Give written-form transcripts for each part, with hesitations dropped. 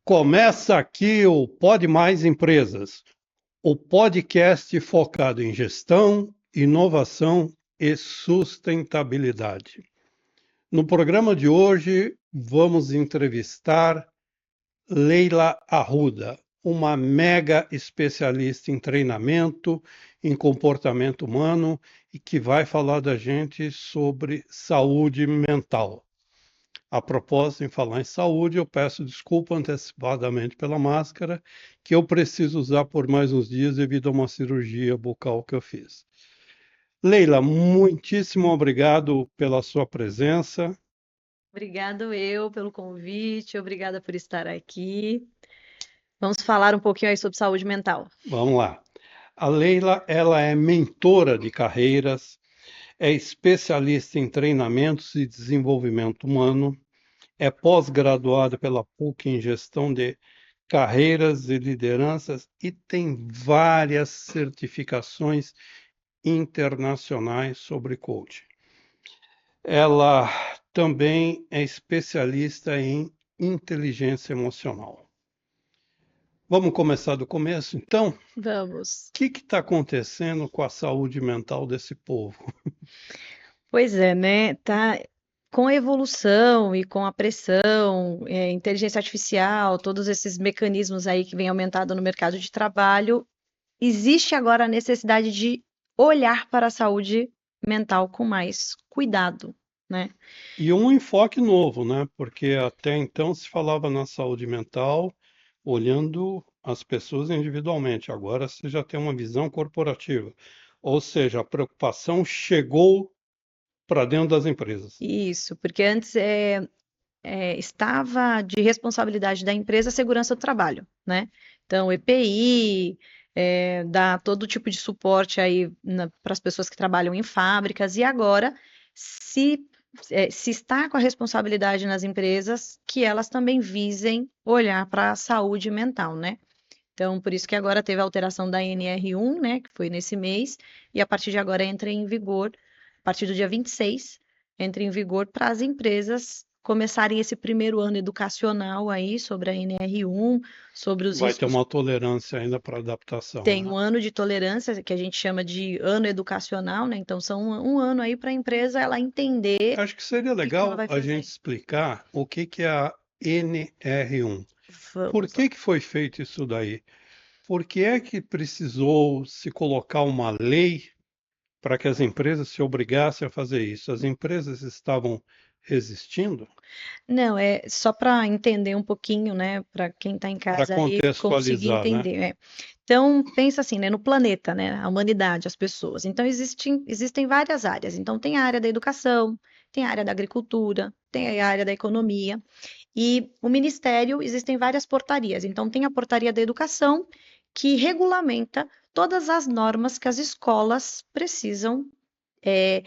Começa aqui o Pode Mais Empresas, o podcast focado em gestão, inovação e sustentabilidade. No programa de hoje, vamos entrevistar Leila Arruda, uma mega especialista em treinamento, em comportamento humano e que vai falar da gente sobre saúde mental. A propósito, em falar em saúde, eu peço desculpa antecipadamente pela máscara, que eu preciso usar por mais uns dias devido a uma cirurgia bucal que eu fiz. Leila, muitíssimo obrigado pela sua presença. Obrigado eu pelo convite, obrigada por estar aqui. Vamos falar um pouquinho aí sobre saúde mental. Vamos lá. A Leila, ela é mentora de carreiras, é especialista em treinamentos e desenvolvimento humano, é pós-graduada pela PUC em gestão de carreiras e lideranças e tem várias certificações internacionais sobre coaching. Ela também é especialista em inteligência emocional. Vamos começar do começo, então? O Vamos. que está acontecendo com a saúde mental desse povo? Pois é, né? Tá com a evolução e com a pressão, inteligência artificial, todos esses mecanismos aí que vem aumentando no mercado de trabalho, existe agora a necessidade de olhar para a saúde mental com mais cuidado, né? E um enfoque novo, né? Porque até então se falava na saúde mental olhando as pessoas individualmente. Agora você já tem uma visão corporativa. Ou seja, a preocupação chegou para dentro das empresas. Isso, porque antes estava de responsabilidade da empresa a segurança do trabalho, né? Então, EPI, dá todo tipo de suporte aí para as pessoas que trabalham em fábricas, e agora, se está com a responsabilidade nas empresas, que elas também visem olhar para a saúde mental, né? Então, por isso que agora teve a alteração da NR1, né, que foi nesse mês, e a partir de agora entra em vigor, a partir do dia 26, entra em vigor para as empresas começarem esse primeiro ano educacional aí sobre a NR1, sobre os Vai ter riscos. uma tolerância ainda para adaptação, Tem né? um ano de tolerância, que a gente chama de ano educacional, né? Então, são um ano aí para a empresa ela entender Acho que seria o que que ela legal vai a gente fazer. explicar o que é a NR1. Por Vamos lá. que foi feito isso daí? Por que é que precisou se colocar uma lei para que as empresas se obrigassem a fazer isso? As empresas estavam resistindo? Não, é só para entender um pouquinho, né, para quem está em Para casa aí conseguir contextualizar, né? entender. Então, pensa assim, né, no planeta, né, a humanidade, as pessoas. Então, existem várias áreas. Então, tem a área da educação, tem a área da agricultura, tem a área da economia. E o Ministério, existem várias portarias. Então, tem a portaria da educação, que regulamenta todas as normas que as escolas precisam é,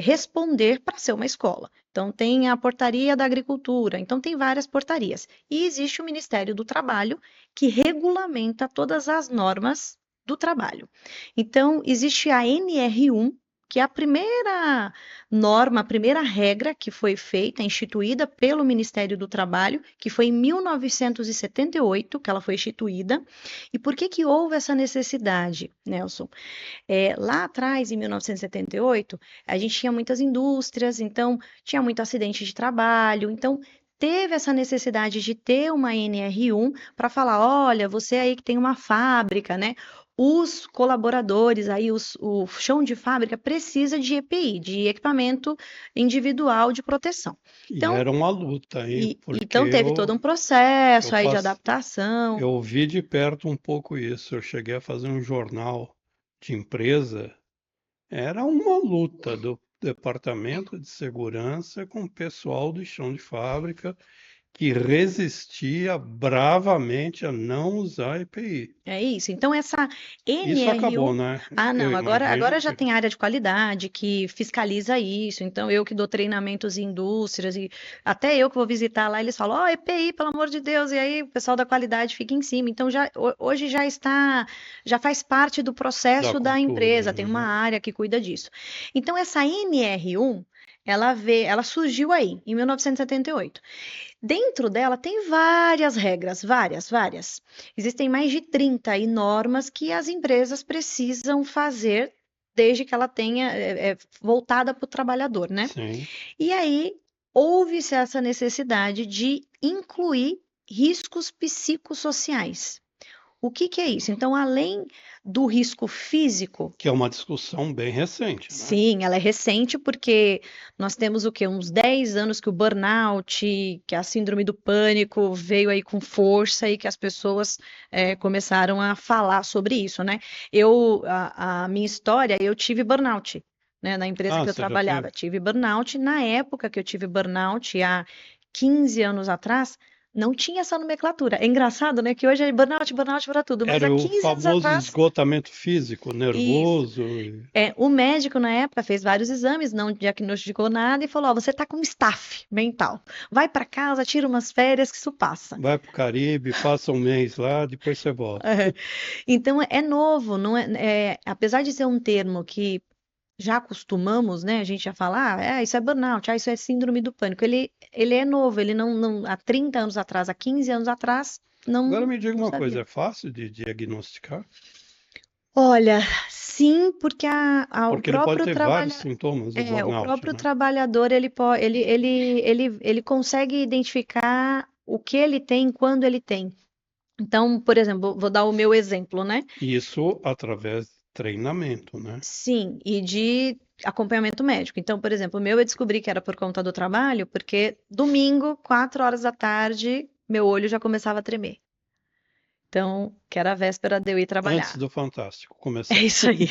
responder para ser uma escola. Então, tem a portaria da agricultura, então, tem várias portarias. E existe o Ministério do Trabalho, que regulamenta todas as normas do trabalho. Então, existe a NR1, que é a primeira norma, a primeira regra que foi feita, instituída pelo Ministério do Trabalho, que foi em 1978 que ela foi instituída. E por que que houve essa necessidade, Nelson? Lá atrás, em 1978, a gente tinha muitas indústrias, então tinha muito acidente de trabalho, então teve essa necessidade de ter uma NR1 para falar, olha, você aí que tem uma fábrica, né? Os colaboradores aí, o chão de fábrica precisa de EPI, de equipamento individual de proteção. E Então, era uma luta, hein? Porque então teve todo um eu, processo aí de passe- adaptação. eu vi de perto um pouco isso. Eu cheguei a fazer um jornal de empresa. Era uma luta do departamento de segurança com o pessoal do chão de fábrica que resistia bravamente a não usar EPI. É isso. Então, essa Isso acabou, NR1. né? Ah, Eu não, imagino agora já que tem área de qualidade que fiscaliza isso. Então, eu que dou treinamentos em indústrias, e até eu que vou visitar lá, eles falam: Ó, EPI, pelo amor de Deus. E aí, o pessoal da qualidade fica em cima. Então, hoje já está, já faz parte do da processo da cultura, empresa, tem uma né? área que cuida disso. Então, essa NR1. ela surgiu aí, em 1978. Dentro dela tem várias regras, várias. Existem mais de 30 aí normas que as empresas precisam fazer desde que ela tenha voltada para o trabalhador, né? Sim. E aí houve-se essa necessidade de incluir riscos psicossociais. O que que é isso? Então, além do risco físico, Que é uma discussão bem recente, né? sim, ela é recente porque nós temos o quê? Uns 10 anos que o burnout, que a síndrome do pânico veio aí com força e que as pessoas começaram a falar sobre isso, né? A minha história, eu tive burnout, né? Na empresa Ah, que eu você já teve? trabalhava, tive burnout. Na época que eu tive burnout, há 15 anos atrás, não tinha essa nomenclatura. É engraçado, né? Que hoje é burnout para tudo, mas há Era o 15 anos famoso atrás, esgotamento físico, isso. nervoso. O médico, na época, fez vários exames, não diagnosticou nada e falou: Ó, você tá com estafe mental. Vai para casa, tira umas férias que isso passa. Vai para o Caribe, passa um mês lá, depois você volta. É. Então, é novo, não apesar de ser um termo que já acostumamos, né? A gente já fala, isso é burnout, isso é síndrome do pânico. Ele é novo, ele há 30 anos atrás, há 15 anos atrás, Agora não, me diga não uma sabia. coisa, é fácil de diagnosticar? Olha, sim, porque o Porque ele pode próprio ter vários trabalho. sintomas do O burnout, próprio né? trabalhador, ele consegue identificar o que ele tem quando ele tem. Então, por exemplo, vou dar o meu exemplo, né? Isso através de treinamento, né? Sim, e de acompanhamento médico. Então, por exemplo, o meu eu descobri que era por conta do trabalho, porque domingo, 4 horas da tarde, meu olho já começava a tremer. Então, que era a véspera de eu ir Antes trabalhar. do Fantástico É começar. isso aí.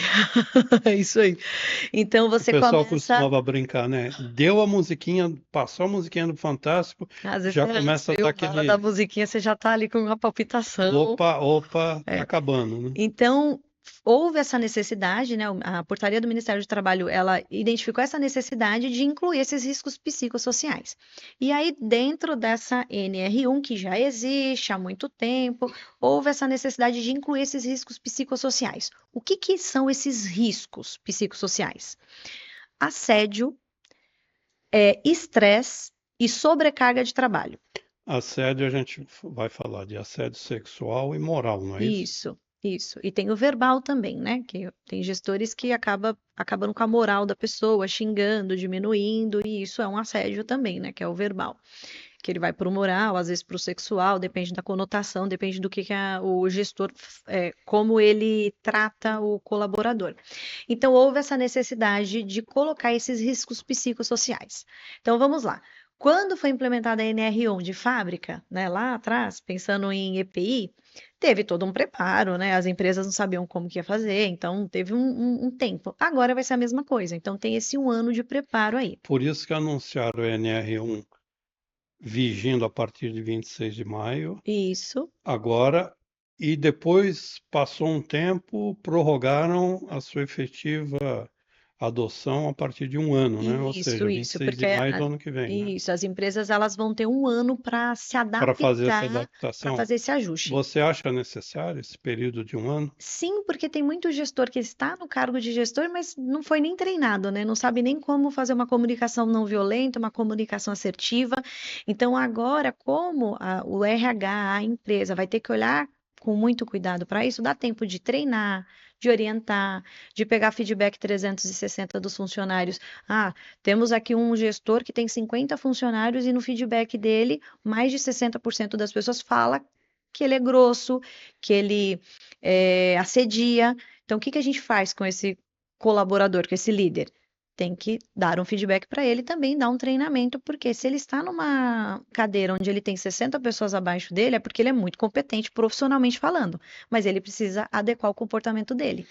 É isso aí. Então, O você pessoal começa. costumava brincar, né? Deu a musiquinha, passou a musiquinha do Fantástico, Às vezes já é antes, começa a dar viu? Na hora da aquele musiquinha você já tá ali com uma palpitação. opa, opa, tá É. acabando, né? Então, houve essa necessidade, né? A portaria do Ministério do Trabalho, ela identificou essa necessidade de incluir esses riscos psicossociais. E aí, dentro dessa NR1, que já existe há muito tempo, houve essa necessidade de incluir esses riscos psicossociais. O que que são esses riscos psicossociais? Assédio, estresse e sobrecarga de trabalho. Assédio, a gente vai falar de assédio sexual e moral, não é isso? Isso. E tem o verbal também, né? Que tem gestores que acabam com a moral da pessoa, xingando, diminuindo, e isso é um assédio também, né? Que é o verbal. Que ele vai para o moral, às vezes para o sexual, depende da conotação, depende do que o gestor, como ele trata o colaborador. Então, houve essa necessidade de colocar esses riscos psicossociais. Então, vamos lá. Quando foi implementada a NR1 de fábrica, né, lá atrás, pensando em EPI, teve todo um preparo, né? As empresas não sabiam como que ia fazer, então teve um tempo. Agora vai ser a mesma coisa, então tem esse 1 ano de preparo aí. Por isso que anunciaram o NR1 vigindo a partir de 26 de maio, Isso. agora, e depois passou um tempo, prorrogaram a sua efetiva adoção a partir de 1 ano, né? Ou seja, Isso, 26 de porque maio do ano que vem, né? as empresas elas vão ter 1 ano para se Para fazer essa adaptar, para adaptação. fazer esse ajuste. Você acha necessário esse período de 1 ano? Sim, porque tem muito gestor que está no cargo de gestor, mas não foi nem treinado, né? Não sabe nem como fazer uma comunicação não violenta, uma comunicação assertiva. Então, agora, como o RH, a empresa, vai ter que olhar com muito cuidado para isso, dá tempo de treinar, de orientar, de pegar feedback 360 dos funcionários. Ah, temos aqui um gestor que tem 50 funcionários e no feedback dele, mais de 60% das pessoas fala que ele é grosso, que ele assedia. Então, o que que a gente faz com esse colaborador, com esse líder? Tem que dar um feedback para ele também, dar um treinamento, porque se ele está numa cadeira onde ele tem 60 pessoas abaixo dele, é porque ele é muito competente profissionalmente falando, mas ele precisa adequar o comportamento dele.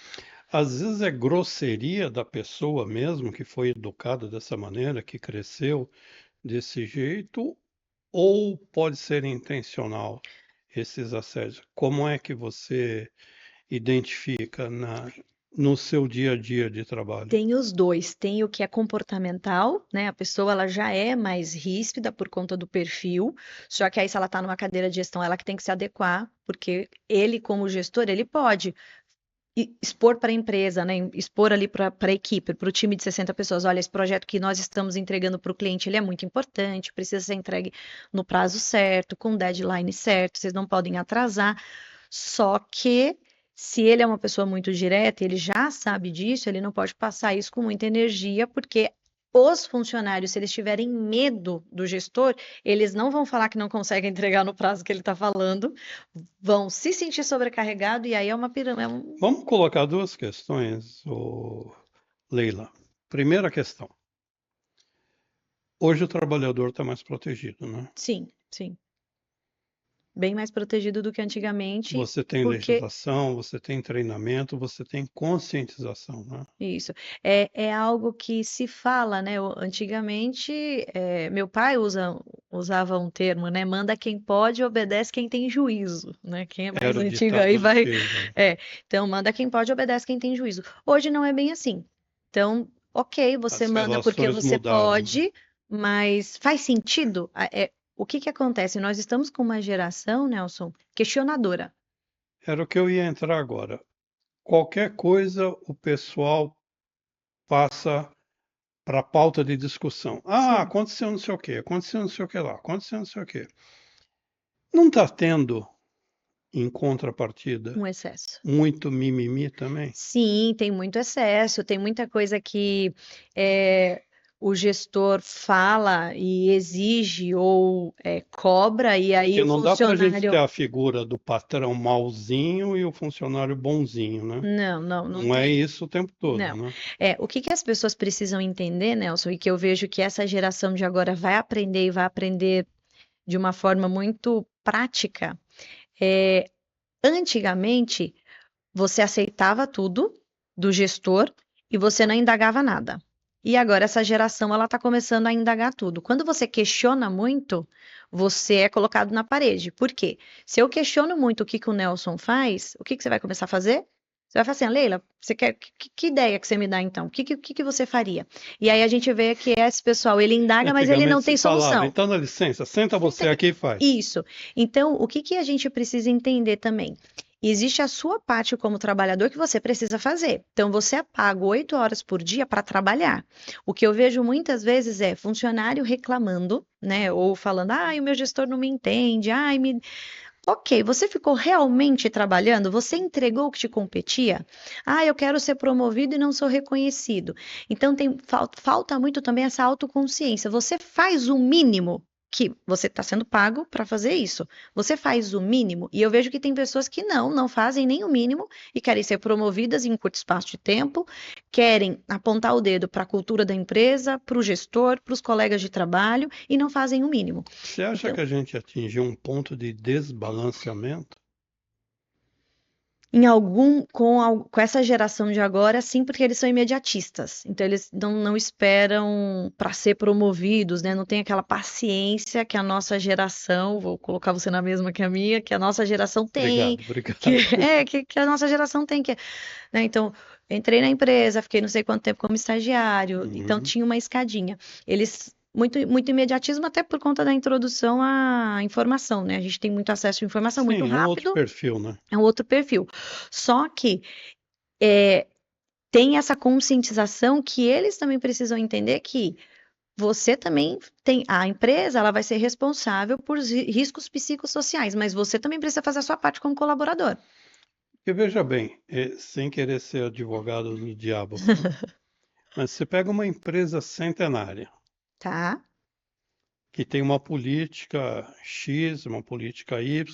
Às vezes é grosseria da pessoa mesmo, que foi educada dessa maneira, que cresceu desse jeito, ou pode ser intencional esses assédios? Como é que você identifica no seu dia a dia de trabalho? Tem os dois, tem o que é comportamental, né? A pessoa ela já é mais ríspida por conta do perfil, só que aí se ela está numa cadeira de gestão, ela que tem que se adequar, porque ele como gestor, ele pode expor para a empresa, né? Expor ali para a equipe, para o time de 60 pessoas. Olha, esse projeto que nós estamos entregando para o cliente, ele é muito importante, precisa ser entregue no prazo certo, com deadline certo, vocês não podem atrasar. Só que se ele é uma pessoa muito direta, ele já sabe disso, ele não pode passar isso com muita energia, porque os funcionários, se eles tiverem medo do gestor, eles não vão falar que não conseguem entregar no prazo que ele está falando, vão se sentir sobrecarregado e aí é uma pirâmide. Vamos colocar duas questões, Leila. Primeira questão. Hoje o trabalhador está mais protegido, né? Sim, sim. Bem mais protegido do que antigamente, Você tem porque legislação, você tem treinamento, você tem conscientização, né? isso é algo que se fala, né? Antigamente, meu pai usava um termo, né? Manda quem pode, obedece quem tem juízo, né? Quem é mais Era o antigo aí ditado vai. antigo. Então, manda quem pode, obedece quem tem juízo. Hoje não é bem assim. Então, ok, você As manda porque relações você mudaram, né? pode, mas faz sentido? O que que acontece? Nós estamos com uma geração, Nelson, questionadora. Era o que eu ia entrar agora. Qualquer coisa o pessoal passa para a pauta de discussão. Ah, Sim. aconteceu não sei o quê, aconteceu não sei o que lá, aconteceu não sei o quê. Não está tendo, em contrapartida, Um excesso. muito mimimi também? Sim, tem muito excesso, tem muita coisa que é, o gestor fala e exige ou cobra, e aí Porque o não dá para a gente ter funcionário. a figura do patrão mauzinho e o funcionário bonzinho, né? Não, não, não Não é tem. isso o tempo todo, Não. né? O que que as pessoas precisam entender, Nelson, e que eu vejo que essa geração de agora vai aprender e vai aprender de uma forma muito prática, é, antigamente você aceitava tudo do gestor e você não indagava nada. E agora essa geração ela está começando a indagar tudo. Quando você questiona muito, você é colocado na parede. Por quê? Se eu questiono muito o que que o Nelson faz, o que que você vai começar a fazer? Você vai falar assim, Leila, você quer que ideia que você me dá então? O que que você faria? E aí a gente vê que esse pessoal ele indaga, mas ele não Antigamente se tem falava, solução. então dá licença, senta Senta você aí. aqui e faz. Isso. Então, o que que a gente precisa entender também? Existe a sua parte como trabalhador que você precisa fazer. Então, você é pago 8 horas por dia para trabalhar. O que eu vejo muitas vezes é funcionário reclamando, né? Ou falando, ai, o meu gestor não me entende, ai, me. Ok, você ficou realmente trabalhando? Você entregou o que te competia? Ah, eu quero ser promovido e não sou reconhecido. Então tem falta muito também essa autoconsciência. Você faz o mínimo que você está sendo pago para fazer isso. Você faz o mínimo e eu vejo que tem pessoas que não fazem nem o mínimo e querem ser promovidas em um curto espaço de tempo, querem apontar o dedo para a cultura da empresa, para o gestor, para os colegas de trabalho e não fazem o mínimo. Você acha Então, que a gente atingiu um ponto de desbalanceamento? com essa geração de agora, sim, porque eles são imediatistas. Então, eles não esperam para ser promovidos, né? Não tem aquela paciência que a nossa geração, vou colocar você na mesma que a minha, que a nossa geração tem, Obrigado, que obrigado. que a nossa geração tem, né? Então, entrei na empresa, fiquei não sei quanto tempo como estagiário, então Uhum. tinha uma escadinha. Eles muito imediatismo até por conta da introdução à informação, né? A gente tem muito acesso à informação muito Sim, é um outro rápido, perfil, né? é um outro perfil. Só que é, tem essa conscientização que eles também precisam entender que você também tem, a empresa, ela vai ser responsável por riscos psicossociais, mas você também precisa fazer a sua parte como colaborador, E veja bem, sem querer ser advogado do diabo aqui, mas você pega uma empresa centenária, tá? que tem uma política X, uma política Y,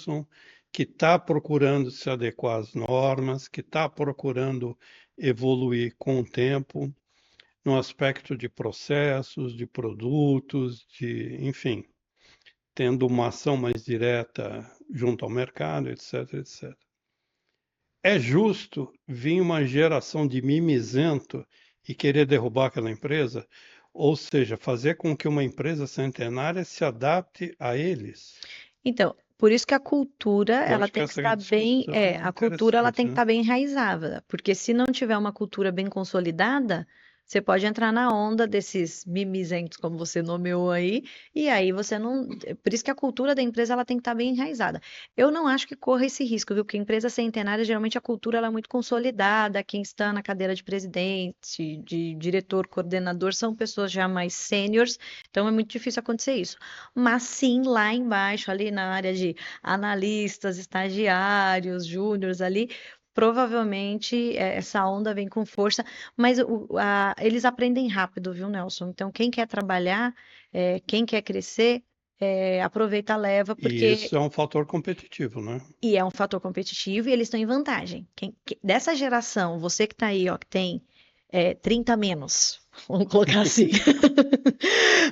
que está procurando se adequar às normas, que está procurando evoluir com o tempo, no aspecto de processos, de produtos, enfim, tendo uma ação mais direta junto ao mercado, etc, etc. É justo vir uma geração de mimizento e querer derrubar aquela empresa? Ou seja, fazer com que uma empresa centenária se adapte a eles? Então, por isso que a cultura, Eu ela acho que tem que essa estar bem, discussão é a cultura ela interessante, tem que né? estar bem enraizada, porque se não tiver uma cultura bem consolidada, você pode entrar na onda desses mimizentos, como você nomeou aí, e aí você não. Por isso que a cultura da empresa ela tem que estar bem enraizada. Eu não acho que corra esse risco, viu? Porque empresa centenária, geralmente a cultura ela é muito consolidada. Quem está na cadeira de presidente, de diretor, coordenador, são pessoas já mais sêniores, então é muito difícil acontecer isso. Mas sim, lá embaixo, ali na área de analistas, estagiários, júniores ali. Provavelmente essa onda vem com força, mas eles aprendem rápido, viu, Nelson? Então, quem quer trabalhar, quem quer crescer, aproveita a leva, E porque isso é um fator competitivo, né? e é um fator competitivo e eles estão em vantagem. Dessa geração, você que está aí, ó, que tem 30 a menos, vamos colocar assim.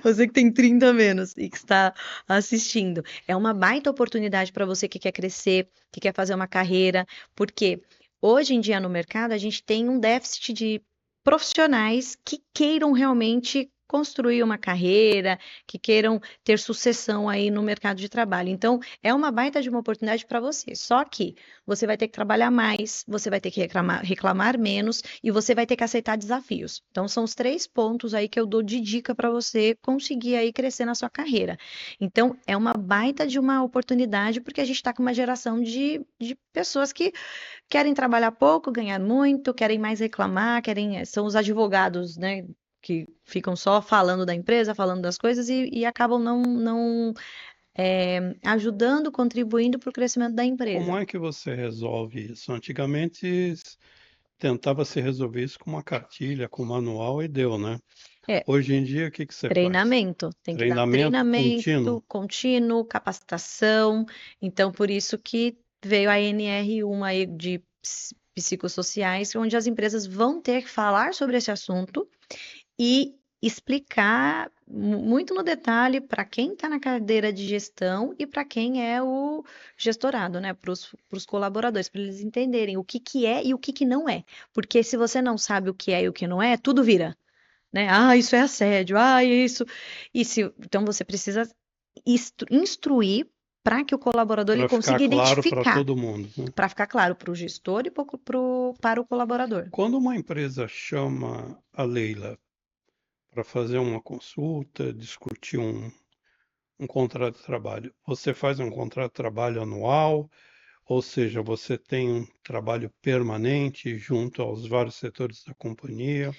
Você que tem 30 a menos e que está assistindo, é uma baita oportunidade para você que quer crescer, que quer fazer uma carreira, porque hoje em dia no mercado a gente tem um déficit de profissionais que queiram realmente construir uma carreira, que queiram ter sucessão aí no mercado de trabalho. Então, é uma baita de uma oportunidade para você. Só que você vai ter que trabalhar mais, você vai ter que reclamar menos e você vai ter que aceitar desafios. Então, são os 3 pontos aí que eu dou de dica para você conseguir aí crescer na sua carreira. Então, é uma baita de uma oportunidade, porque a gente está com uma geração de pessoas que querem trabalhar pouco, ganhar muito, querem mais reclamar, são os advogados, né? Que ficam só falando da empresa, falando das coisas e acabam não ajudando, contribuindo para o crescimento da Como empresa. é que você resolve isso? Antigamente tentava se resolver isso com uma cartilha, com um manual e deu, né? É, Hoje em dia, o que que você faz? treinamento, tem que dar Treinamento contínuo. treinamento contínuo, capacitação. Então, por isso que veio a NR1 aí de psicossociais, onde as empresas vão ter que falar sobre esse assunto e explicar muito no detalhe para quem está na cadeira de gestão e para quem é o gestorado, né? Para os colaboradores, para eles entenderem o que que é e o que que não é. Porque se você não sabe o que é e o que não é, tudo vira, né? Ah, isso é assédio, ah, isso. Então você precisa instruir para que o colaborador ele Para ficar consiga claro para identificar, todo mundo, né? para ficar claro para o gestor e para o colaborador. Quando uma empresa chama a Leila para fazer uma consulta, discutir um contrato de trabalho, você faz um contrato de trabalho anual, ou seja, você tem um trabalho permanente junto aos vários setores da companhia,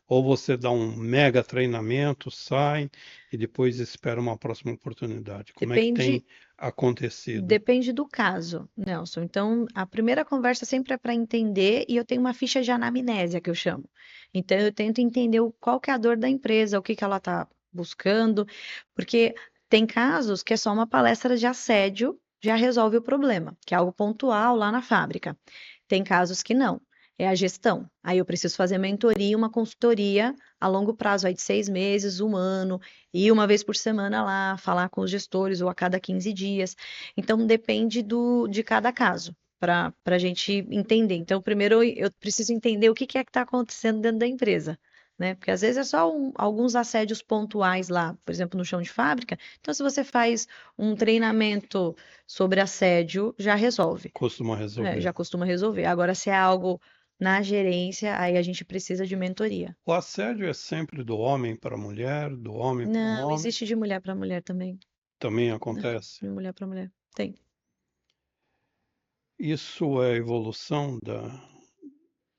ou você dá um mega treinamento, sai e depois espera uma próxima oportunidade. Como é que Depende tem acontecido? Depende do caso, Nelson. Então, a primeira conversa sempre é para entender e eu tenho uma ficha de anamnésia que eu chamo. Então, eu tento entender qual que é a dor da empresa, o que que ela está buscando, porque tem casos que é só uma palestra de assédio já resolve o problema, que é algo pontual lá na fábrica. Tem casos que não. É a gestão. Aí eu preciso fazer mentoria, uma consultoria a longo prazo, aí de 6 meses, um ano, ir uma vez por semana lá, falar com os gestores ou a cada 15 dias. Então, depende de cada caso, para a gente entender. Então, primeiro eu preciso entender o que é que está acontecendo dentro da empresa. Né? Porque às vezes é só alguns assédios pontuais lá, por exemplo, no chão de fábrica. Então, se você faz um treinamento sobre assédio, já resolve. Costuma Já resolver. costuma resolver. Agora, se é algo na gerência, aí a gente precisa de mentoria. O assédio é sempre do homem para a mulher, do homem para o Não, homem, existe de mulher para mulher também. também Né? acontece. De mulher para mulher. Tem. Isso é evolução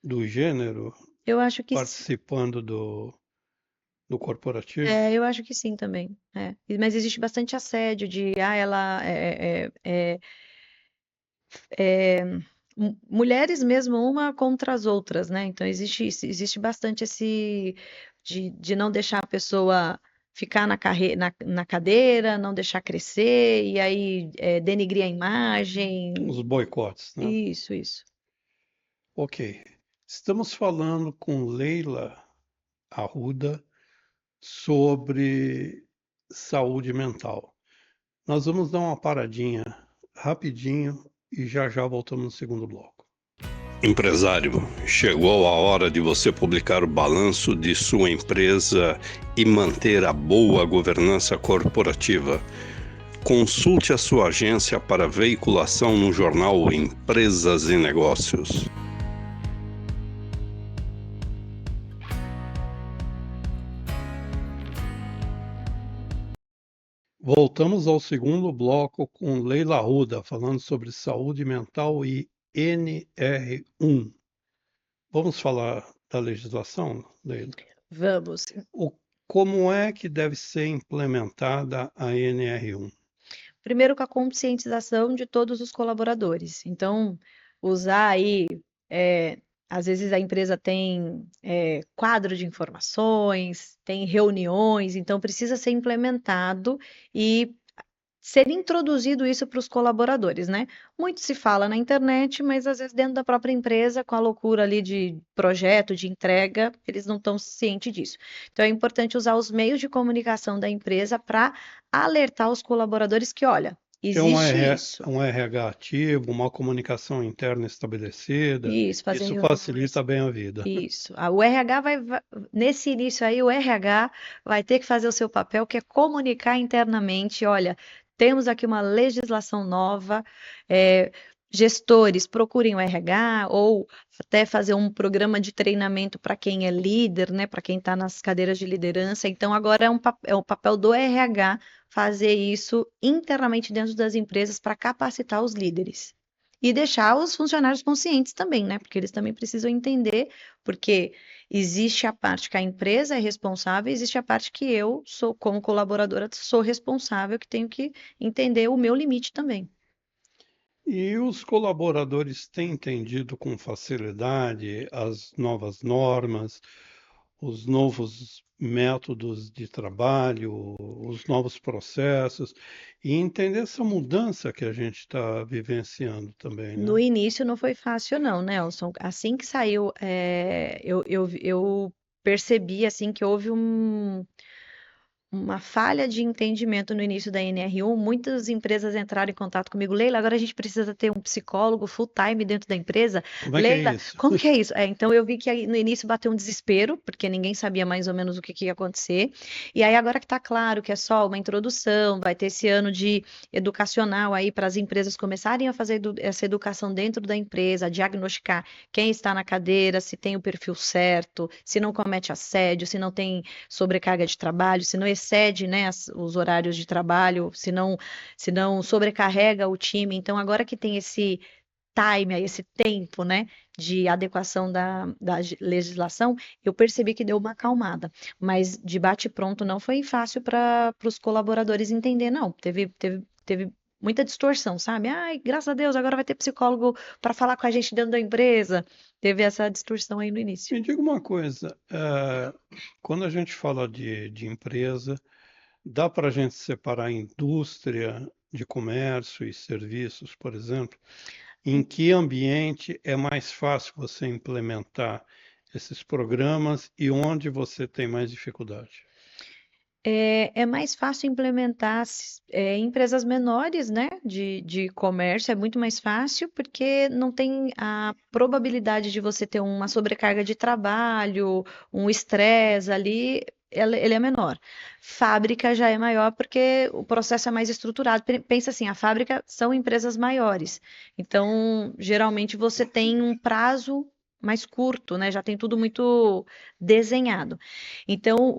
do gênero Eu acho que participando do corporativo? eu acho que sim também. Mas existe bastante assédio de ela mulheres mesmo uma contra as outras, né? Então existe bastante esse de não deixar a pessoa ficar na cadeira, não deixar crescer, e aí denigrir a imagem. Os boicotes, né? Isso. Ok. Estamos falando com Leila Arruda sobre saúde mental. Nós vamos dar uma paradinha rapidinho e já já voltamos no segundo bloco. Empresário, chegou a hora de você publicar o balanço de sua empresa e manter a boa governança corporativa. Consulte a sua agência para veiculação no jornal Empresas e Negócios. Voltamos ao segundo bloco com Leila Arruda, falando sobre saúde mental e NR1. Vamos falar da legislação, Leila? Vamos. O, como é que deve ser implementada a NR1? Primeiro com a conscientização de todos os colaboradores. Então, usar aí, é, às vezes a empresa tem quadro de informações, tem reuniões, então precisa ser implementado e ser introduzido isso para os colaboradores, né? Muito se fala na internet, mas às vezes dentro da própria empresa, com a loucura ali de projeto, de entrega, eles não estão cientes disso. Então é importante usar os meios de comunicação da empresa para alertar os colaboradores que, olha, Ter existe isso. um RH ativo, uma comunicação interna estabelecida, Isso, fazer isso reuniões. facilita bem a vida. Isso. O RH nesse início aí, o RH vai ter que fazer o seu papel, que é comunicar internamente, olha, temos aqui uma legislação nova, é, gestores, procurem o RH, ou até fazer um programa de treinamento para quem é líder, né, para quem está nas cadeiras de liderança. Então, agora é o papel do RH fazer isso internamente dentro das empresas para capacitar os líderes. E deixar os funcionários conscientes também, né? Porque eles também precisam entender, porque existe a parte que a empresa é responsável, existe a parte que eu sou, como colaboradora, sou responsável, que tenho que entender o meu limite também. E os colaboradores têm entendido com facilidade as novas normas, os novos métodos de trabalho, os novos processos, e entender essa mudança que a gente está vivenciando também, No né? início não foi fácil, não, Nelson. Assim que saiu, eu percebi assim que houve uma falha de entendimento no início da NR1. Muitas empresas entraram em contato comigo, Leila, agora a gente precisa ter um psicólogo full-time dentro da empresa. Como é que é Leila, isso? como que é isso? Então eu vi que aí no início bateu um desespero, porque ninguém sabia mais ou menos o que ia acontecer. E aí agora que está claro que é só uma introdução, vai ter esse ano de educacional aí para as empresas começarem a fazer essa educação dentro da empresa, diagnosticar quem está na cadeira, se tem o perfil certo, se não comete assédio, se não tem sobrecarga de trabalho, se não excede, né, os horários de trabalho, se não sobrecarrega o time. Então, agora que tem esse time, aí, esse tempo, né, de adequação da legislação, eu percebi que deu uma acalmada. Mas de bate-pronto não foi fácil para os colaboradores entender, não. Teve muita distorção, sabe? Ai, graças a Deus, agora vai ter psicólogo para falar com a gente dentro da empresa. Teve essa distorção aí no início. Me diga uma coisa, quando a gente fala de empresa, dá para a gente separar indústria de comércio e serviços, por exemplo? Em que ambiente é mais fácil você implementar esses programas e onde você tem mais dificuldade? É mais fácil implementar em empresas menores, né, de comércio, é muito mais fácil, porque não tem a probabilidade de você ter uma sobrecarga de trabalho, um estresse ali, ele é menor. Fábrica já é maior porque o processo é mais estruturado. Pensa assim, a fábrica são empresas maiores, então geralmente você tem um prazo mais curto, né? Já tem tudo muito desenhado. Então,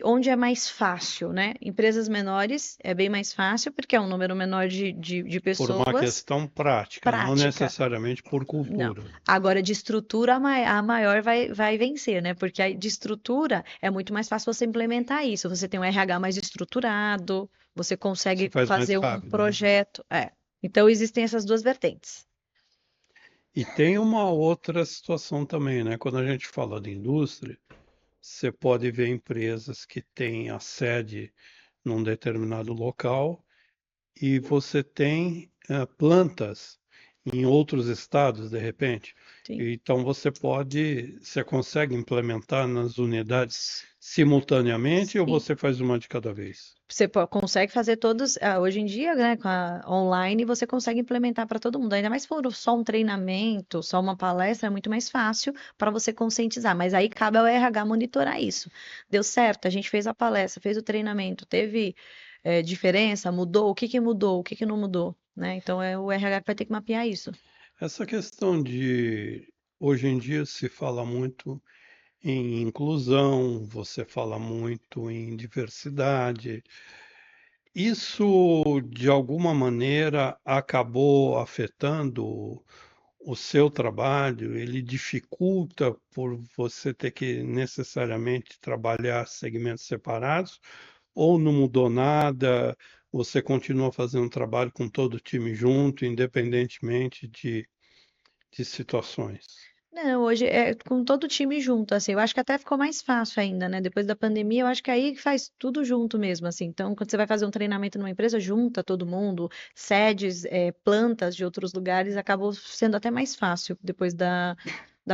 onde é mais fácil, né? Empresas menores é bem mais fácil, porque é um número menor de Por uma pessoas, questão prática, não prática. necessariamente por Não. cultura. Agora, de estrutura, a maior vai vencer, né? Porque de estrutura é muito mais fácil você implementar isso. Você tem um RH mais estruturado, você Se consegue faz mais fazer um rápido, né? projeto. É. Então, existem essas duas vertentes. E tem uma outra situação também, né? Quando a gente fala de indústria, você pode ver empresas que têm a sede num determinado local e você tem plantas em outros estados, de repente. Sim. Então você consegue implementar nas unidades simultaneamente ou Sim. você faz uma de cada vez? Você consegue fazer todos, hoje em dia, né, com a online, você consegue implementar para todo mundo. Ainda mais se for só um treinamento, só uma palestra, é muito mais fácil para você conscientizar. Mas aí cabe ao RH monitorar isso. Deu certo, a gente fez a palestra, fez o treinamento, teve, diferença, mudou, que mudou, que não mudou, né? Então é o RH que vai ter que mapear isso. Essa questão de hoje em dia se fala muito em inclusão, você fala muito em diversidade. Isso, de alguma maneira, acabou afetando o seu trabalho? Ele dificulta por você ter que necessariamente trabalhar segmentos separados? Ou não mudou nada? Você continua fazendo um trabalho com todo o time junto, independentemente de situações? Não, hoje é com todo o time junto, assim, eu acho que até ficou mais fácil ainda, né? Depois da pandemia, eu acho que aí faz tudo junto mesmo, assim. Então, quando você vai fazer um treinamento numa empresa, junta todo mundo, sedes, plantas de outros lugares, acabou sendo até mais fácil depois da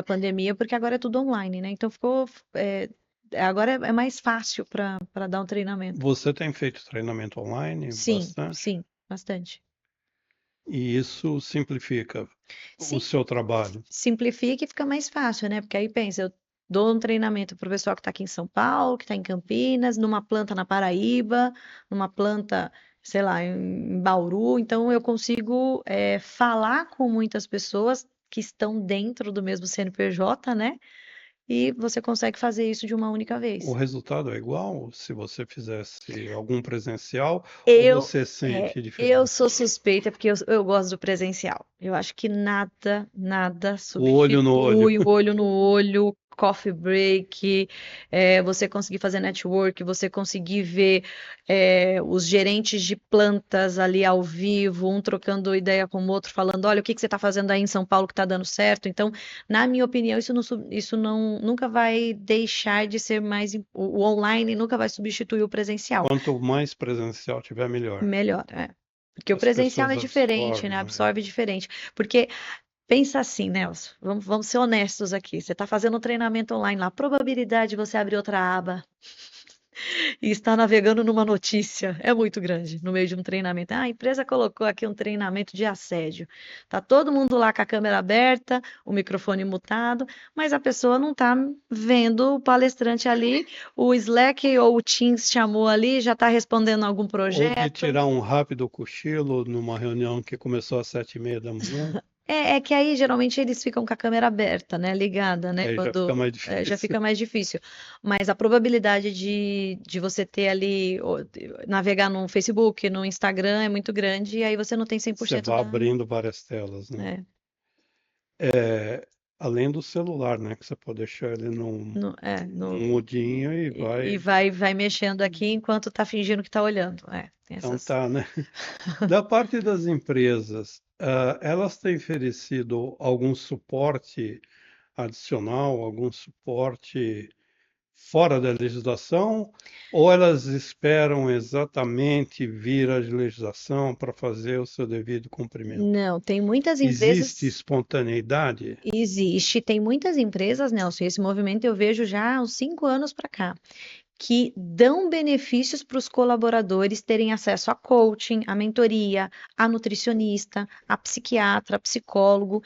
pandemia, porque agora é tudo online, né? Então ficou, agora é mais fácil para dar um treinamento. Você tem feito treinamento online Sim, bastante? sim, bastante. E isso simplifica o Sim, seu trabalho. simplifica e fica mais fácil, né? Porque aí pensa, eu dou um treinamento para o pessoal que está aqui em São Paulo, que está em Campinas, numa planta na Paraíba, numa planta, sei lá, em Bauru. Então eu consigo falar com muitas pessoas que estão dentro do mesmo CNPJ, né? E você consegue fazer isso de uma única O vez. resultado é igual se você fizesse algum presencial ou Eu, você sente eu diferença? sou suspeita porque eu gosto do presencial. Eu acho que nada O olho no olho. substitui o olho no olho, coffee break, você conseguir fazer network, você conseguir ver os gerentes de plantas ali ao vivo, um trocando ideia com o outro, falando, olha, o que que você está fazendo aí em São Paulo que está dando certo. Então, na minha opinião, isso não nunca vai deixar de ser mais, o online nunca vai substituir o presencial. Quanto mais presencial tiver, melhor. Melhor, é. Porque o As presencial pessoas é diferente, né? absorvem, né? Absorve diferente. Porque pensa assim, Nelson, vamos ser honestos aqui. Você está fazendo um treinamento online lá, a probabilidade de você abrir outra aba e estar navegando numa notícia é muito grande no meio de um treinamento. Ah, a empresa colocou aqui um treinamento de assédio. Tá todo mundo lá com a câmera aberta, o microfone mutado, mas a pessoa não está vendo o palestrante ali, o Slack ou o Teams chamou ali, já está respondendo algum Ou de projeto. tirar um rápido cochilo numa reunião que começou às 7:30 da manhã, É que aí geralmente eles ficam com a câmera aberta, né? Ligada, né? aí já fica Quando mais já difícil. fica mais difícil. Mas a probabilidade de você ter ali, navegar no Facebook, no Instagram é muito grande, e aí você não tem cem por Você cento vai da. abrindo várias telas, né? É, É, além do celular, né? Que você pode deixar ele no, é, num no, mudinho e e vai. vai mexendo aqui enquanto tá fingindo que tá olhando. É, tem Então essas. tá, né? Da parte das empresas, elas têm oferecido algum suporte adicional, algum suporte fora da legislação, ou elas esperam exatamente vir a legislação para fazer o seu devido cumprimento? Não, tem muitas Existe empresas. espontaneidade? Existe, tem muitas empresas, Nelson, e esse movimento eu vejo já há uns 5 anos para cá, que dão benefícios para os colaboradores terem acesso a coaching, a mentoria, a nutricionista, a psiquiatra, a psicólogo.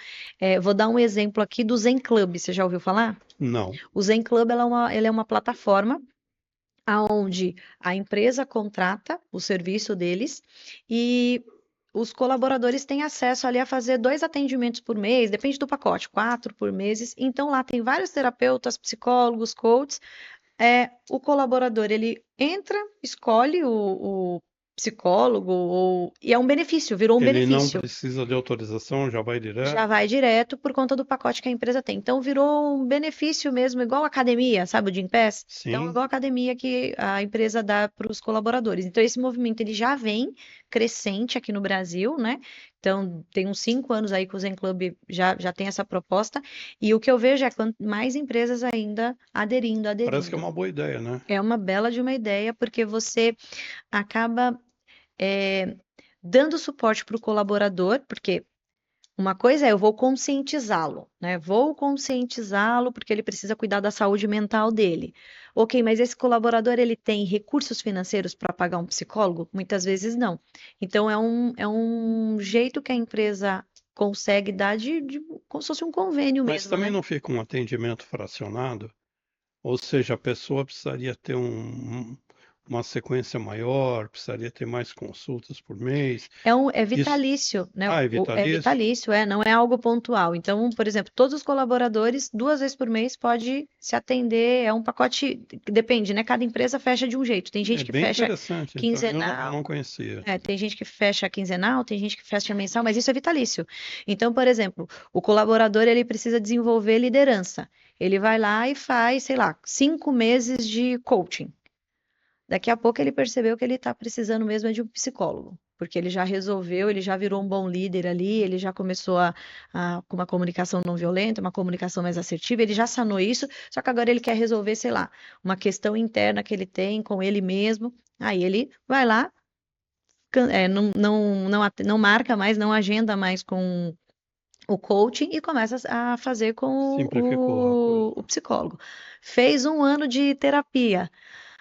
Vou dar um exemplo aqui do Zen Club, você já ouviu falar? Não. O Zen Club ela é uma plataforma onde a empresa contrata o serviço deles e os colaboradores têm acesso ali a fazer 2 atendimentos por mês, depende do pacote, 4 por mês. Então lá tem vários terapeutas, psicólogos, coaches, o colaborador, ele entra, escolhe o psicólogo, e é um benefício, virou um Ele não benefício. precisa de autorização, já vai Já direto? vai direto por conta do pacote que a empresa tem. Então, virou um benefício mesmo, igual academia, sabe o Gympass? Então, Sim. igual academia que a empresa dá para os colaboradores. Então, esse movimento ele já vem crescente aqui no Brasil, né? Então, tem uns 5 anos aí que o Zen Club já tem essa proposta. E o que eu vejo é quanto mais empresas ainda aderindo, Parece que é aderindo. uma boa ideia, né? É uma bela de uma ideia, porque você acaba dando suporte para o colaborador, porque uma coisa é eu vou conscientizá-lo, né? Vou conscientizá-lo porque ele precisa cuidar da saúde mental dele. Ok, mas esse colaborador ele tem recursos financeiros para pagar um psicólogo? Muitas vezes não. Então é um jeito que a empresa consegue dar como se fosse um convênio Mas mesmo, também né? não fica um atendimento fracionado? Ou seja, a pessoa precisaria ter uma sequência maior, precisaria ter mais consultas por mês. É Isso, vitalício, né? é É vitalício? vitalício, não é algo pontual. Então, por exemplo, todos os colaboradores, 2 vezes por mês, pode se atender. É um pacote, depende, né? Cada empresa fecha de um jeito. Tem É gente que bem fecha interessante, então eu quinzenal, não conhecia. tem gente que fecha quinzenal, tem gente que fecha mensal, mas isso é vitalício. Então, por exemplo, o colaborador ele precisa desenvolver liderança. Ele vai lá e faz, sei lá, 5 meses de coaching. Daqui a pouco ele percebeu que ele está precisando mesmo é de um psicólogo, porque ele já resolveu, ele já virou um bom líder ali, ele já começou com uma comunicação não violenta, uma comunicação mais assertiva, ele já sanou isso, só que agora ele quer resolver, sei lá, uma questão interna que ele tem com ele mesmo. Aí ele vai lá, não marca mais, não agenda mais com o coaching e começa a fazer com Simplificou a coisa. o psicólogo. Fez 1 ano de terapia.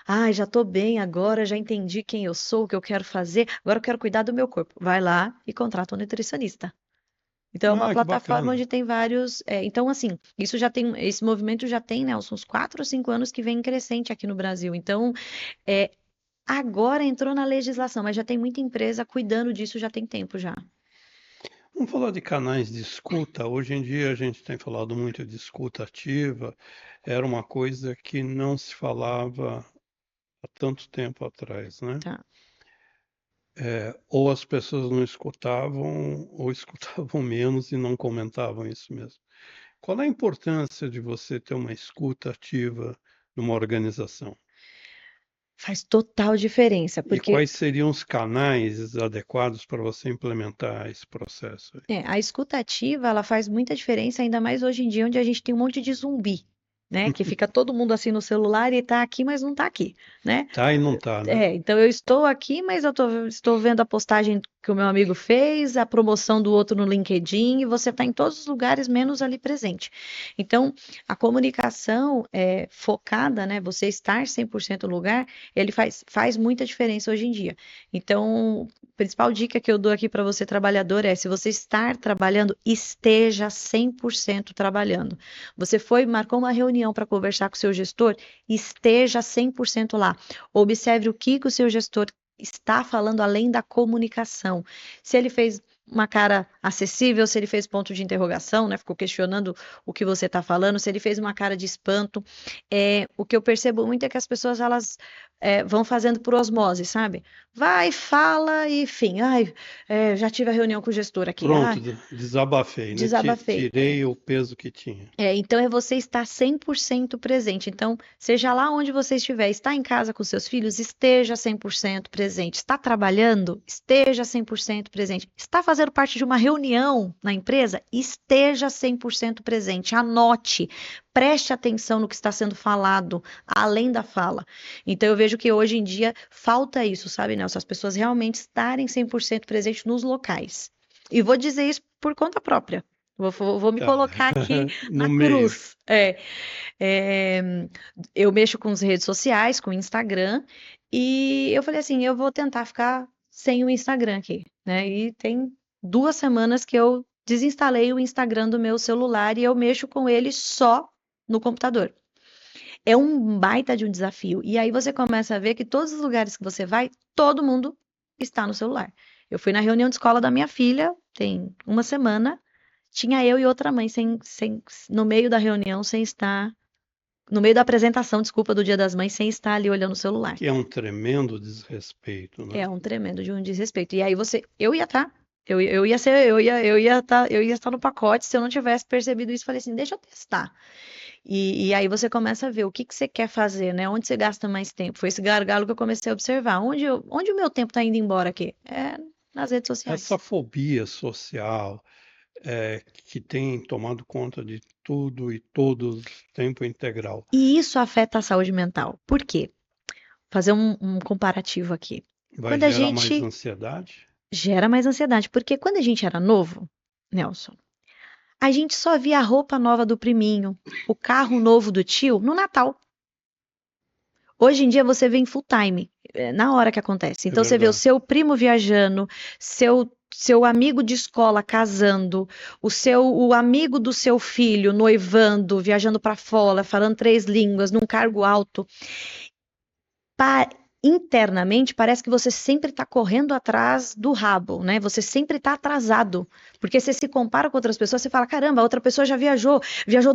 Ai, já tô bem agora, já entendi quem eu sou, o que eu quero fazer, agora eu quero cuidar do meu corpo. Vai lá e contrata um nutricionista. Então, é uma Ah, que plataforma bacana. onde tem vários. Então, assim, isso já tem, esse movimento já tem, Nelson, uns 4 ou 5 anos que vem crescente aqui no Brasil. Então, é, agora entrou na legislação, mas já tem muita empresa cuidando disso já tem tempo já. Vamos falar de canais de escuta. Hoje em dia a gente tem falado muito de escuta ativa. Era uma coisa que não se falava há tanto tempo atrás, né? Tá. Ou as pessoas não escutavam, ou escutavam menos e não comentavam isso mesmo. Qual é a importância de você ter uma escuta ativa numa organização? Faz total diferença, E porque quais seriam os canais adequados para você implementar esse processo? a escuta ativa, ela faz muita diferença, ainda mais hoje em dia, onde a gente tem um monte de zumbi, né? Que fica todo mundo assim no celular e tá aqui, mas não tá aqui, né? Tá e não tá, né? Então eu estou aqui, mas estou vendo a postagem que o meu amigo fez, a promoção do outro no LinkedIn, e você está em todos os lugares, menos ali presente. Então, a comunicação focada, né? Você estar 100% no lugar, ele faz muita diferença hoje em dia. Então, a principal dica que eu dou aqui para você, trabalhador, é: se você estar trabalhando, esteja 100% trabalhando. Você marcou uma reunião para conversar com o seu gestor, esteja 100% lá. Observe o que o seu gestor está falando além da comunicação. Se ele fez uma cara acessível, se ele fez ponto de interrogação, né? Ficou questionando o que você está falando, se ele fez uma cara de espanto. O que eu percebo muito é que as pessoas elas vão fazendo por osmose, sabe? Vai, fala e enfim. Ai, já tive a reunião com o gestor aqui. Pronto, Ai, desabafei, né? desabafei. Tirei o peso que tinha. Então é você estar 100% presente. Então, seja lá onde você estiver, está em casa com seus filhos, esteja 100% presente. Está trabalhando, esteja 100% presente. Está fazendo parte de uma reunião na empresa, esteja 100% presente. Anote, preste atenção no que está sendo falado, além da fala. Então, eu vejo que hoje em dia falta isso, sabe, Nelson? As pessoas realmente estarem 100% presentes nos locais. E vou dizer isso por conta própria. Vou me Tá. colocar aqui No na meio. cruz. É, eu mexo com as redes sociais, com o Instagram, e eu falei assim, eu vou tentar ficar sem o Instagram aqui, né? E tem 2 semanas que eu desinstalei o Instagram do meu celular e eu mexo com ele só no computador. É um baita de um desafio. E aí você começa a ver que todos os lugares que você vai, todo mundo está no celular. Eu fui na reunião de escola da minha filha, tem 1 semana, tinha eu e outra mãe no meio da reunião, sem estar, no meio da apresentação, desculpa, do Dia das Mães, sem estar ali olhando o celular. Que é um tremendo desrespeito, né? É um tremendo de um desrespeito. E aí eu ia estar, eu ia ser, eu ia estar no pacote se eu não tivesse percebido isso. Falei assim, deixa eu testar. E aí você começa a ver o que você quer fazer, né? Onde você gasta mais tempo. Foi esse gargalo que eu comecei a observar. Onde o meu tempo está indo embora aqui? É nas redes Essa sociais. fobia social que tem tomado conta de tudo e todos, tempo integral, E isso afeta a saúde mental. Por quê? Fazer um comparativo aqui. vai Quando a gerar mais gente ansiedade? gera mais ansiedade, porque quando a gente era novo, Nelson, a gente só via a roupa nova do priminho, o carro novo do tio no Natal. Hoje em dia você vê em full time, na hora que acontece. É Então você vê o verdade. seu primo viajando, seu amigo de escola casando, o amigo do seu filho noivando, viajando para fora, falando 3 línguas, num cargo alto. internamente parece que você sempre está correndo atrás do rabo, né? Você sempre está atrasado, porque você se compara com outras pessoas, você fala, caramba, a outra pessoa já viajou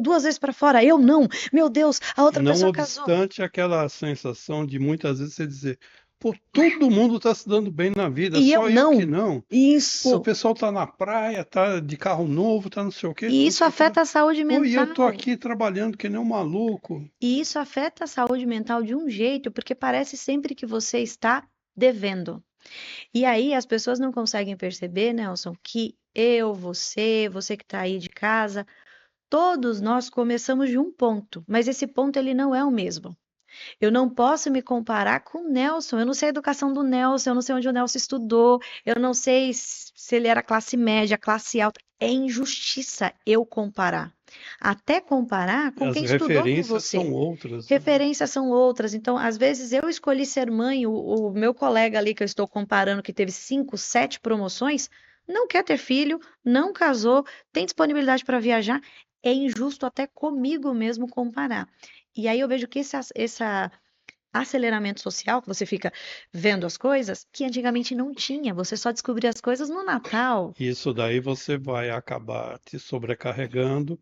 2 vezes para fora, eu não, meu Deus, a outra Não pessoa casou. obstante aquela sensação de muitas vezes você dizer, pô, todo mundo está se dando bem na vida, E eu só eu que não. não. Pô, o Isso. pessoal tá na praia, tá de carro novo, tá não sei o quê, E tá não isso sei o quê. afeta a saúde Pô, e eu tô mental. aqui trabalhando que nem um maluco. E isso afeta a saúde mental de um jeito, porque parece sempre que você está devendo. E aí as pessoas não conseguem perceber, Nelson, que eu, você que está aí de casa, todos nós começamos de um ponto, mas esse ponto ele não é o mesmo. Eu não posso me comparar com o Nelson. Eu não sei a educação do Nelson, eu não sei onde o Nelson estudou, eu não sei se ele era classe média, classe alta. É injustiça eu comparar. Até comparar com As quem estudou com referências são você. outras, né? Referências são outras. Então, às vezes, eu escolhi ser mãe, o meu colega ali que eu estou comparando, que teve 5, 7 promoções, não quer ter filho, não casou, tem disponibilidade para viajar. É injusto até comigo mesmo comparar. E aí eu vejo que esse aceleramento social, que você fica vendo as coisas, que antigamente não tinha. Você só descobria as coisas no Natal. Isso daí você vai acabar te sobrecarregando,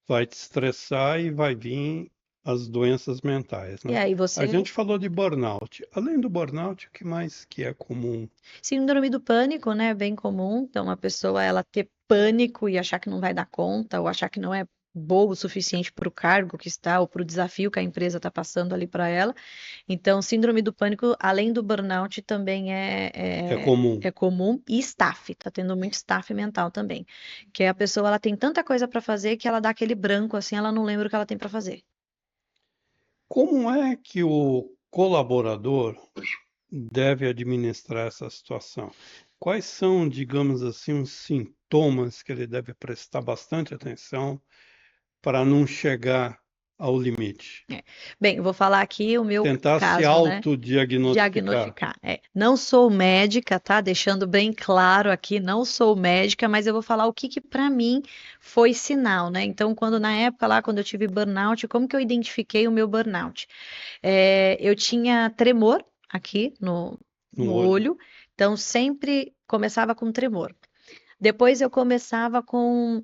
vai te estressar e vai vir as doenças mentais, E né? aí A você. gente falou de burnout. Além do burnout, o que mais que é comum? Síndrome do pânico, né? Bem comum. Então, a pessoa ela ter pânico e achar que não vai dar conta, ou achar que não é boa o suficiente para o cargo que está, ou para o desafio que a empresa está passando ali para ela. Então, síndrome do pânico, além do burnout, também É comum. é comum. E staff, tá tendo muito staff mental também. Que a pessoa ela tem tanta coisa para fazer que ela dá aquele branco assim, ela não lembra o que ela tem para fazer. Como é que o colaborador deve administrar essa situação? Quais são, digamos assim, os sintomas que ele deve prestar bastante atenção para não chegar ao limite? É. Bem, eu vou falar aqui o meu Tentar se caso, né? autodiagnosticar. Diagnosticar. É. Não sou médica, tá? Deixando bem claro aqui, não sou médica, mas eu vou falar o que que para mim foi sinal, né? Então, quando na época lá, quando eu tive burnout, como que eu identifiquei o meu burnout? Eu tinha tremor aqui No no olho. olho, então sempre começava com tremor. Depois eu começava com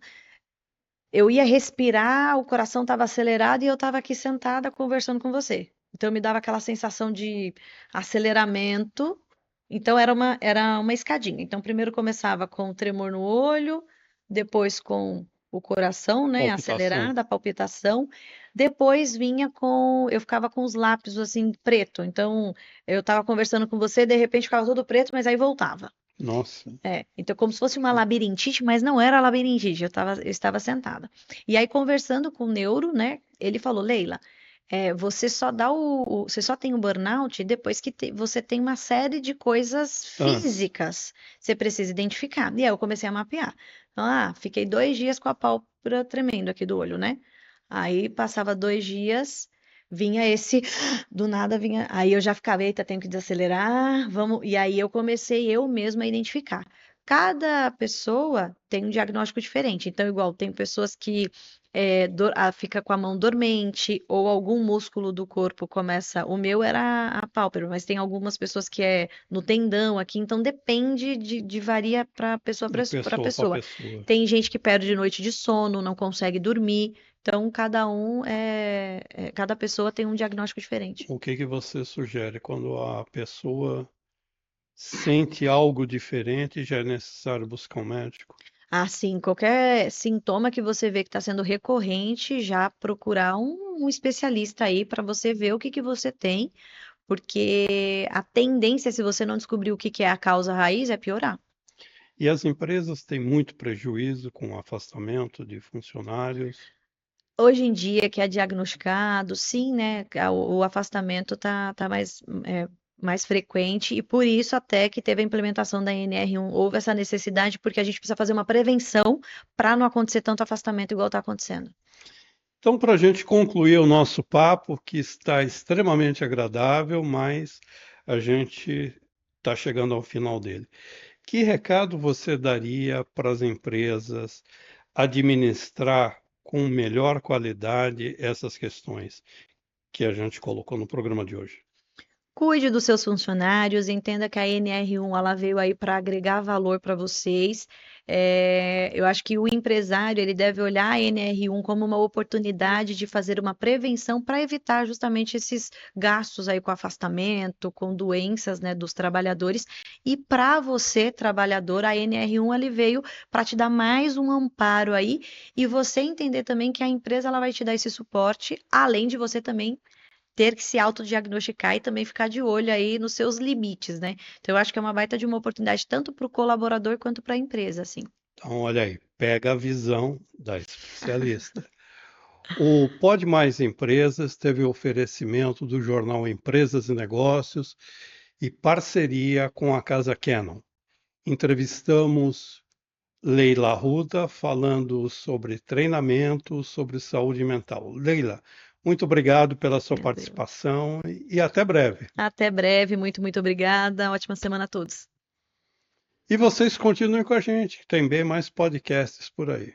eu ia respirar, o coração estava acelerado e eu estava aqui sentada conversando com você. Então me dava aquela sensação de aceleramento. Então era uma escadinha. Então primeiro começava com o tremor no olho, depois com o coração, né, Palpitação. acelerado, a palpitação. Depois vinha com, eu ficava com os lábios assim preto. Então eu estava conversando com você, de repente ficava todo preto, mas aí voltava. Nossa. Então, como se fosse uma labirintite, mas não era labirintite, eu estava sentada. E aí, conversando com o neuro, né, ele falou, Leila, você só dá você só tem o burnout depois que você tem uma série de coisas Ah, físicas. Você precisa identificar. E aí eu comecei a mapear. Fiquei 2 dias com a pálpebra tremendo aqui do olho, né? Aí passava 2 dias, vinha esse, do nada vinha. Aí eu já ficava, eita, tenho que desacelerar, vamos. E aí eu comecei eu mesma a identificar. Cada pessoa tem um diagnóstico diferente. Então, igual, tem pessoas que fica com a mão dormente, ou algum músculo do corpo começa. O meu era a pálpebra, mas tem algumas pessoas que é no tendão aqui, então depende de varia para pessoa de para pessoa para pessoa. pessoa. Tem gente que perde noite de sono, não consegue dormir. Então, cada pessoa tem um diagnóstico diferente. O que que você sugere quando a pessoa sente algo diferente e já é necessário buscar um médico? Assim, qualquer sintoma que você vê que está sendo recorrente, já procurar um especialista aí para você ver o que que você tem, porque a tendência, se você não descobrir o que que é a causa raiz, é piorar. E as empresas têm muito prejuízo com o afastamento de funcionários. Hoje em dia, que é diagnosticado, sim, né? O afastamento tá mais frequente, e por isso até que teve a implementação da NR1, houve essa necessidade, porque a gente precisa fazer uma prevenção para não acontecer tanto afastamento igual está acontecendo. Então, para a gente concluir o nosso papo, que está extremamente agradável, mas a gente está chegando ao final dele. Que recado você daria para as empresas administrar com melhor qualidade essas questões que a gente colocou no programa de hoje? Cuide dos seus funcionários, entenda que a NR1 ela veio aí para agregar valor para vocês. Eu acho que o empresário ele deve olhar a NR1 como uma oportunidade de fazer uma prevenção para evitar justamente esses gastos aí com afastamento, com doenças, né, dos trabalhadores. E para você, trabalhador, a NR1 ele veio para te dar mais um amparo aí e você entender também que a empresa ela vai te dar esse suporte, além de você também ter que se autodiagnosticar e também ficar de olho aí nos seus limites, né? Então, eu acho que é uma baita de uma oportunidade tanto para o colaborador quanto para a empresa, assim. Então, olha aí, pega a visão da especialista. O Pode Mais Empresas teve o oferecimento do jornal Empresas e Negócios e parceria com a Casa Canon. Entrevistamos Leila Arruda falando sobre treinamento, sobre saúde mental. Leila, muito obrigado pela sua Tranquilo. participação e até breve. Até breve, muito, muito obrigada. Ótima semana a todos. E vocês continuem com a gente, que tem bem mais podcasts por aí.